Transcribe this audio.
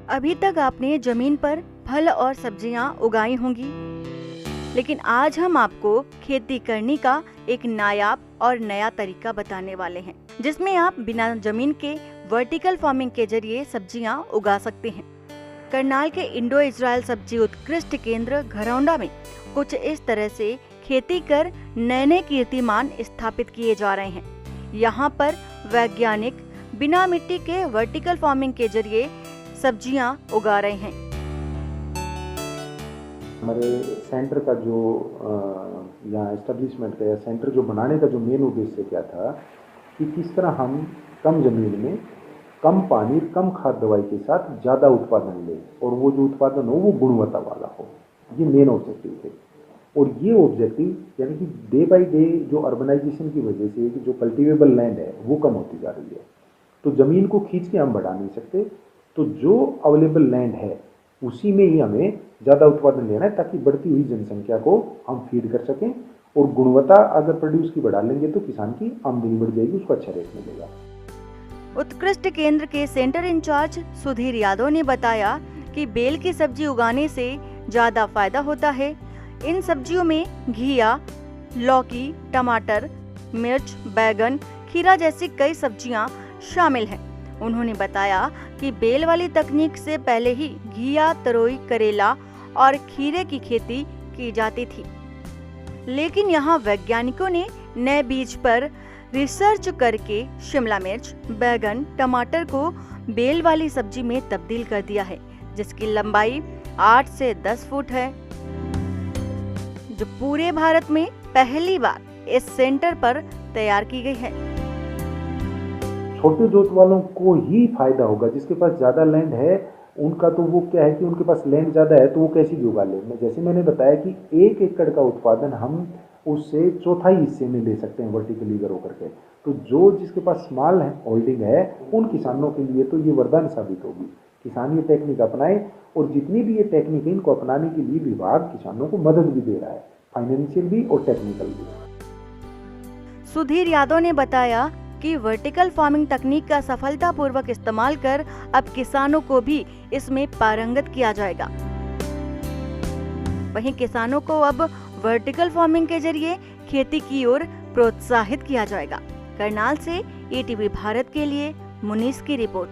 अभी तक आपने जमीन पर फल और सब्जियां उगाई होंगी, लेकिन आज हम आपको खेती करने का एक नायाब और नया तरीका बताने वाले हैं, जिसमें आप बिना जमीन के वर्टिकल फार्मिंग के जरिए सब्जियां उगा सकते हैं। करनाल के इंडो इजराइल सब्जी उत्कृष्ट केंद्र घरौंडा में कुछ इस तरह से खेती कर नए नए कीर्तिमान स्थापित किए जा रहे हैं। यहाँ पर वैज्ञानिक बिना मिट्टी के वर्टिकल फार्मिंग के जरिए सब्जियां उगा रहे हैं। हमारे सेंटर का जो यहाँ एस्टेब्लिशमेंट का या सेंटर जो बनाने का जो मेन उद्देश्य क्या था कि किस तरह हम कम ज़मीन में कम पानी कम खाद दवाई के साथ ज़्यादा उत्पादन लें और वो जो उत्पादन हो वो गुणवत्ता वाला हो। ये मेन ऑब्जेक्टिव थे। और ये ऑब्जेक्टिव यानी कि डे बाई डे जो अर्बनाइजेशन की वजह से जो कल्टिवेबल लैंड है वो कम होती जा रही है, तो ज़मीन को खींच के हम बढ़ा नहीं सकते। तो जो अवेलेबल लैंड है उसी में ही हमें ज़्यादा उत्पादन लेना है ताकि बढ़ती हुई जनसंख्या को हम फीड कर सकें, और गुणवत्ता अगर प्रोड्यूस की बढ़ा लेंगे तो किसान की आमदनी बढ़ जाएगी, उसको अच्छा रेट मिलेगा। उत्कृष्ट केंद्र के सेंटर इंचार्ज सुधीर यादव ने बताया कि बेल की सब्जी उगाने से ज्यादा फायदा होता है। इन सब्जियों में घिया, लौकी, टमाटर, मिर्च, बैगन, खीरा जैसी कई सब्जियां शामिल हैं। उन्होंने बताया कि बेल वाली तकनीक से पहले ही घिया, तरोई, करेला और खीरे की खेती की जाती थी, लेकिन यहाँ वैज्ञानिकों ने नए बीज पर रिसर्च करके शिमला मिर्च, बैगन, टमाटर को बेल वाली सब्जी में तब्दील कर दिया है, जिसकी लंबाई 8 से 10 फुट है, जो पूरे भारत में पहली बार इस सेंटर पर तैयार की गई है। छोटे जोत वालों को ही फायदा होगा। जिसके पास ज़्यादा लैंड है उनका तो वो क्या है कि उनके पास लैंड ज़्यादा है तो वो कैसे भी उगा ले। जैसे मैंने बताया कि 1 एकड़ का उत्पादन हम उससे चौथाई हिस्से में ले सकते हैं वर्टिकली ग्रो करके। तो जो जिसके पास स्मॉल होल्डिंग है उन किसानों के लिए तो ये वरदान साबित होगी। किसान ये टेक्निक अपनाए, और जितनी भी ये टेक्निक है इनको अपनाने के लिए विभाग किसानों को मदद भी दे रहा है, फाइनेंशियल भी और टेक्निकल भी। सुधीर यादव ने बताया कि वर्टिकल फार्मिंग तकनीक का सफलतापूर्वक इस्तेमाल कर अब किसानों को भी इसमें पारंगत किया जाएगा। वहीं किसानों को अब वर्टिकल फार्मिंग के जरिए खेती की ओर प्रोत्साहित किया जाएगा। करनाल से ETV भारत के लिए मुनीस की रिपोर्ट।